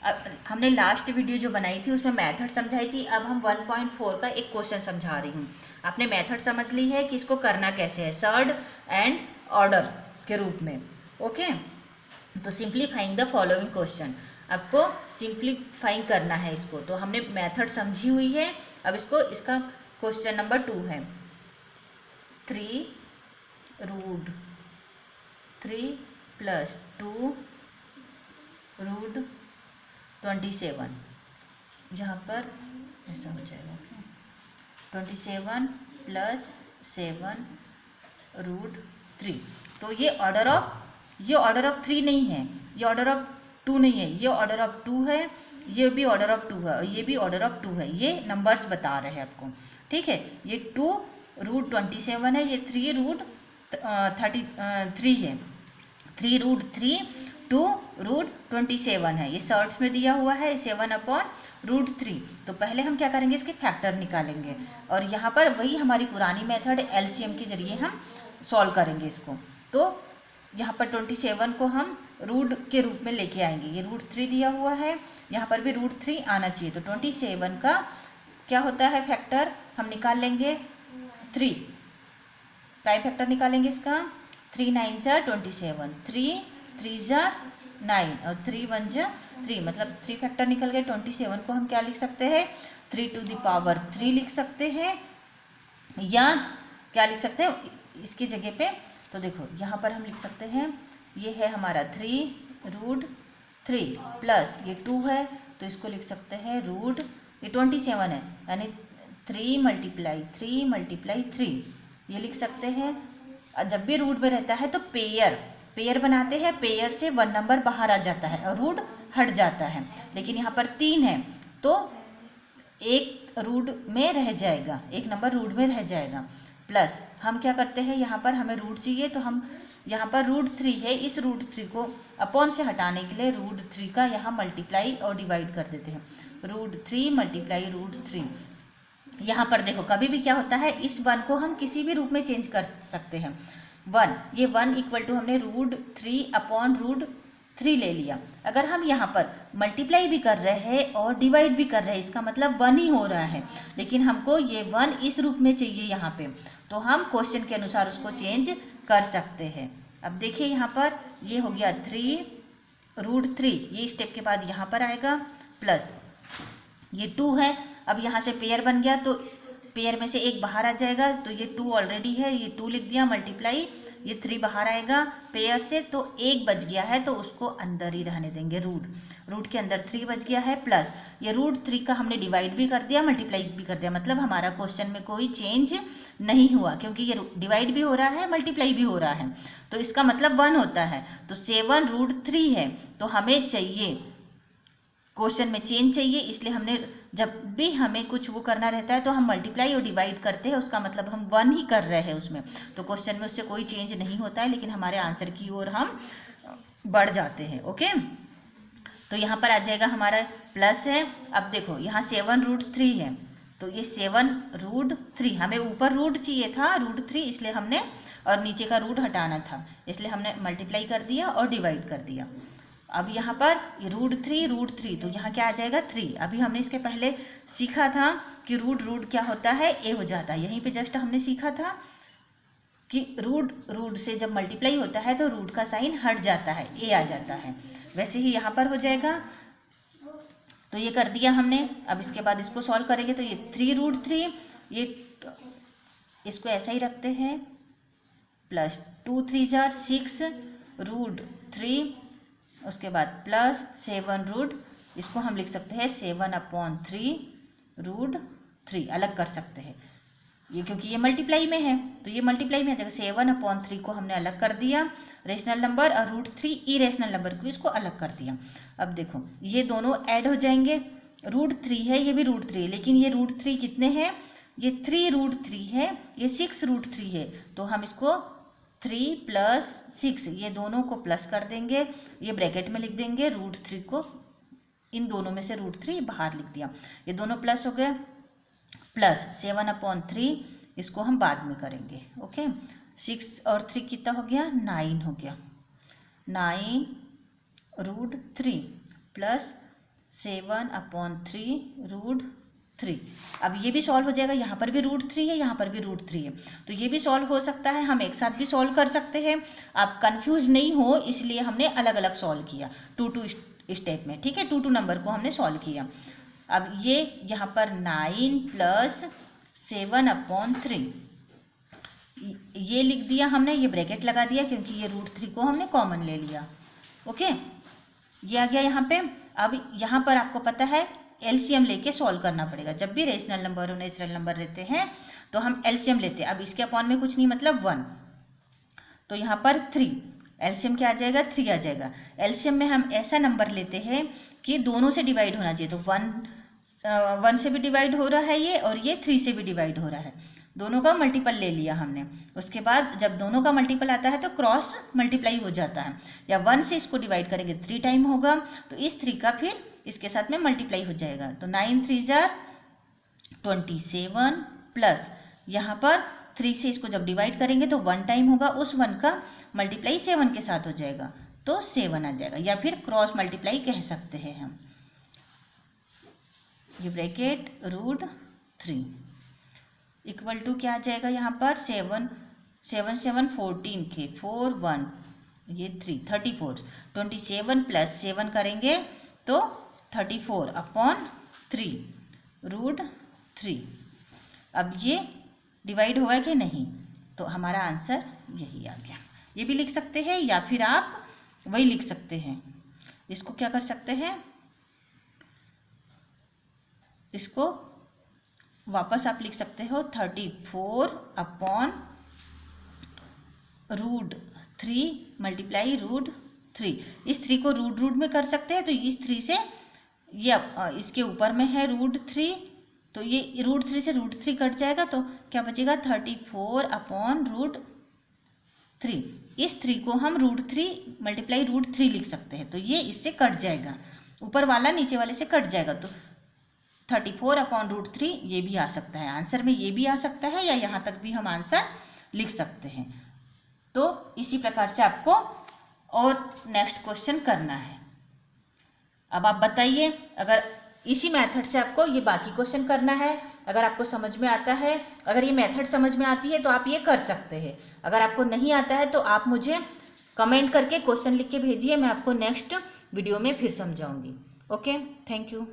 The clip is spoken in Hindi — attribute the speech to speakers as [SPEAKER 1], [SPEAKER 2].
[SPEAKER 1] अब हमने लास्ट वीडियो जो बनाई थी उसमें मेथड समझाई थी, अब हम 1.4 का एक क्वेश्चन समझा रही हूँ। आपने मेथड समझ ली है कि इसको करना कैसे है, सर्ड एंड ऑर्डर के रूप में। ओके, तो सिंप्लीफाइंग द फॉलोइंग क्वेश्चन, आपको सिंप्लीफाइंग करना है इसको। तो हमने मेथड समझी हुई है, अब इसको, इसका क्वेश्चन नंबर 2 है 3√3 + 2√27, जहाँ पर ऐसा हो जाएगा 27 + 7√3। तो ये ऑर्डर ऑफ 3 नहीं है, ये ऑर्डर ऑफ 2 नहीं है, ये ऑर्डर ऑफ 2 है, ये भी ऑर्डर ऑफ 2 है और ये भी ऑर्डर ऑफ 2 है। ये नंबर्स बता रहे हैं आपको, ठीक है। ये 2√27 है, ये 3√33 है, 3√3 2√27 है, ये शॉर्ट्स में दिया हुआ है 7/√3। तो पहले हम क्या करेंगे, इसके फैक्टर निकालेंगे और यहाँ पर वही हमारी पुरानी मेथड एलसीएम के जरिए हम सॉल्व करेंगे इसको। तो यहाँ पर 27 को हम रूट के रूप में लेके आएंगे, ये √3 दिया हुआ है, यहाँ पर भी √3 आना चाहिए। तो 27 का क्या होता है फैक्टर, हम निकाल लेंगे 3, प्राइम फैक्टर निकालेंगे इसका। 3 9 = 27, 3 3 = 9 और 3 1 = 3, मतलब 3 फैक्टर निकल गए। 27 को हम क्या लिख सकते हैं, 3⁻³ लिख सकते हैं, या क्या लिख सकते हैं इसकी जगह पे। तो देखो यहाँ पर हम लिख सकते हैं, ये है हमारा 3√3 प्लस ये 2 है, तो इसको लिख सकते हैं ये 27 है, यानी 3 × 3 ये लिख सकते हैं। जब भी रूट में रहता है तो पेयर बनाते हैं, पेयर से 1 नंबर बाहर आ जाता है और रूट हट जाता है। लेकिन यहाँ पर 3 है तो एक रूट में रह जाएगा, एक नंबर रूट में रह जाएगा। प्लस हम क्या करते हैं, यहाँ पर हमें रूट चाहिए तो हम यहाँ पर √3 है, इस √3 को अपॉन से हटाने के लिए √3 का यहाँ मल्टीप्लाई और डिवाइड कर देते हैं। √3 × √3। यहाँ पर देखो कभी भी क्या होता है, इस 1 को हम किसी भी रूप में चेंज कर सकते हैं। 1, ये 1 = हमने √3/√3 ले लिया। अगर हम यहाँ पर मल्टीप्लाई भी कर रहे हैं और डिवाइड भी कर रहे हैं, इसका मतलब 1 ही हो रहा है, लेकिन हमको ये 1 इस रूप में चाहिए यहाँ पे, तो हम क्वेश्चन के अनुसार उसको चेंज कर सकते हैं। अब देखिए यहाँ पर ये हो गया 3√3, ये स्टेप के बाद यहाँ पर आएगा, प्लस ये 2 है। अब यहाँ से पेयर बन गया तो पेयर में से एक बाहर आ जाएगा, तो ये 2 ऑलरेडी है, ये 2 लिख दिया, मल्टीप्लाई ये 3 बाहर आएगा पेयर से, तो 1 बच गया है तो उसको अंदर ही रहने देंगे, रूट के अंदर 3 बच गया है। प्लस ये √3 का हमने डिवाइड भी कर दिया, मल्टीप्लाई भी कर दिया, मतलब हमारा क्वेश्चन में कोई चेंज नहीं हुआ, क्योंकि ये डिवाइड भी हो रहा है, मल्टीप्लाई भी हो रहा है, तो इसका मतलब 1 होता है। तो 7√3 है, तो हमें चाहिए क्वेश्चन में चेंज चाहिए, इसलिए हमने जब भी हमें कुछ वो करना रहता है तो हम मल्टीप्लाई और डिवाइड करते हैं, उसका मतलब हम 1 ही कर रहे हैं उसमें, तो क्वेश्चन में उससे कोई चेंज नहीं होता है, लेकिन हमारे आंसर की ओर हम बढ़ जाते हैं। ओके, तो यहाँ पर आ जाएगा हमारा प्लस है। अब देखो यहाँ 7√3 है, तो ये 7√3, हमें ऊपर रूट चाहिए था √3, इसलिए हमने, और नीचे का रूट हटाना था, इसलिए हमने मल्टीप्लाई कर दिया और डिवाइड कर दिया। अब यहाँ पर ये √3, तो यहाँ क्या आ जाएगा 3। अभी हमने इसके पहले सीखा था कि रूट क्या होता है, ए हो जाता है, यहीं पे जस्ट हमने सीखा था कि रूट से जब मल्टीप्लाई होता है तो रूट का साइन हट जाता है, ए आ जाता है, वैसे ही यहाँ पर हो जाएगा। तो ये कर दिया हमने। अब इसके बाद इसको सॉल्व करेंगे तो ये 3√3, ये इसको ऐसा ही रखते हैं, प्लस 2 3 = 6 √3, उसके बाद प्लस 7 इसको हम लिख सकते हैं 7/3 अलग कर सकते हैं ये, क्योंकि ये मल्टीप्लाई में है तो ये मल्टीप्लाई में आ जाएगा। 7/3 को हमने अलग कर दिया रेशनल नंबर, और √3 इरेशनल नंबर को इसको अलग कर दिया। अब देखो ये दोनों ऐड हो जाएंगे, √3 है, ये भी √3 है, लेकिन ये √3 कितने हैं, ये 3√3 है, ये 6√3 है, तो हम इसको 3 + 6 ये दोनों को प्लस कर देंगे, ये ब्रैकेट में लिख देंगे, √3 को इन दोनों में से √3 बाहर लिख दिया, ये दोनों प्लस हो गए, प्लस 7/3 इसको हम बाद में करेंगे। ओके, 6 और 3 कितना हो गया, 9 हो गया, 9 √3 प्लस 7/3√3। अब ये भी सॉल्व हो जाएगा, यहाँ पर भी √3 है, यहाँ पर भी √3 है, तो ये भी सॉल्व हो सकता है, हम एक साथ भी सॉल्व कर सकते हैं। आप कंफ्यूज नहीं हो इसलिए हमने अलग अलग सॉल्व किया 2 स्टेप में, ठीक है, 2 नंबर को हमने सॉल्व किया। अब ये यहाँ पर 9 + 7/3 ये लिख दिया हमने, ये ब्रैकेट लगा दिया क्योंकि ये √3 को हमने कॉमन ले लिया। ओके, ये आ गया यहाँ पे। अब यहाँ पर आपको पता है एलसीएम लेके सॉल्व करना पड़ेगा। जब भी रेशनल नंबर और नेचुरल नंबर रहते हैं तो हम एलसीएम लेते हैं। अब इसके अपॉन में कुछ नहीं, मतलब 1, तो यहाँ पर 3, एलसीएम क्या आ जाएगा, 3 आ जाएगा। एलसीएम में हम ऐसा नंबर लेते हैं कि दोनों से डिवाइड होना चाहिए, तो 1 से भी डिवाइड हो रहा है ये, और ये 3 से भी डिवाइड हो रहा है, दोनों का मल्टीपल ले लिया हमने। उसके बाद जब दोनों का मल्टीपल आता है तो क्रॉस मल्टीप्लाई हो जाता है, या 1 से इसको डिवाइड करेंगे 3 टाइम होगा, तो इस 3 का फिर इसके साथ में मल्टीप्लाई हो जाएगा। तो 9 3 = 27 प्लस यहाँ पर 3 से इसको जब डिवाइड करेंगे तो 1 टाइम होगा, उस 1 का मल्टीप्लाई 7 के साथ हो जाएगा, तो 7 आ जाएगा, या फिर क्रॉस मल्टीप्लाई कह सकते हैं हम। ये ब्रैकेट √3 इक्वल टू क्या आ जाएगा यहाँ पर 7 7 7 14 के 4 1 ये 3 34, 27 + 7 करेंगे तो 34/3 √3। अब ये डिवाइड हुआ कि नहीं, तो हमारा आंसर यही आ गया। ये भी लिख सकते हैं या फिर आप वही लिख सकते हैं। इसको क्या कर सकते हैं, इसको वापस आप लिख सकते हो 34/√3 मल्टीप्लाई √3। इस 3 को रूट में कर सकते हैं, तो इस 3 से ये इसके ऊपर में है √3, तो ये √3 से √3 कट जाएगा, तो क्या बचेगा 34/√3। इस 3 को हम √3 मल्टीप्लाई √3 लिख सकते हैं, तो ये इससे कट जाएगा, ऊपर वाला नीचे वाले से कट जाएगा, तो 34/√3 ये भी आ सकता है आंसर में, ये भी आ सकता है, या यहाँ तक भी हम आंसर लिख सकते हैं। तो इसी प्रकार से आपको और नेक्स्ट क्वेश्चन करना है। अब आप बताइए, अगर इसी मेथड से आपको ये बाकी क्वेश्चन करना है, अगर आपको समझ में आता है, अगर ये मेथड समझ में आती है तो आप ये कर सकते हैं। अगर आपको नहीं आता है तो आप मुझे कमेंट करके क्वेश्चन लिख के भेजिए, मैं आपको नेक्स्ट वीडियो में फिर समझाऊंगी। Okay, thank you.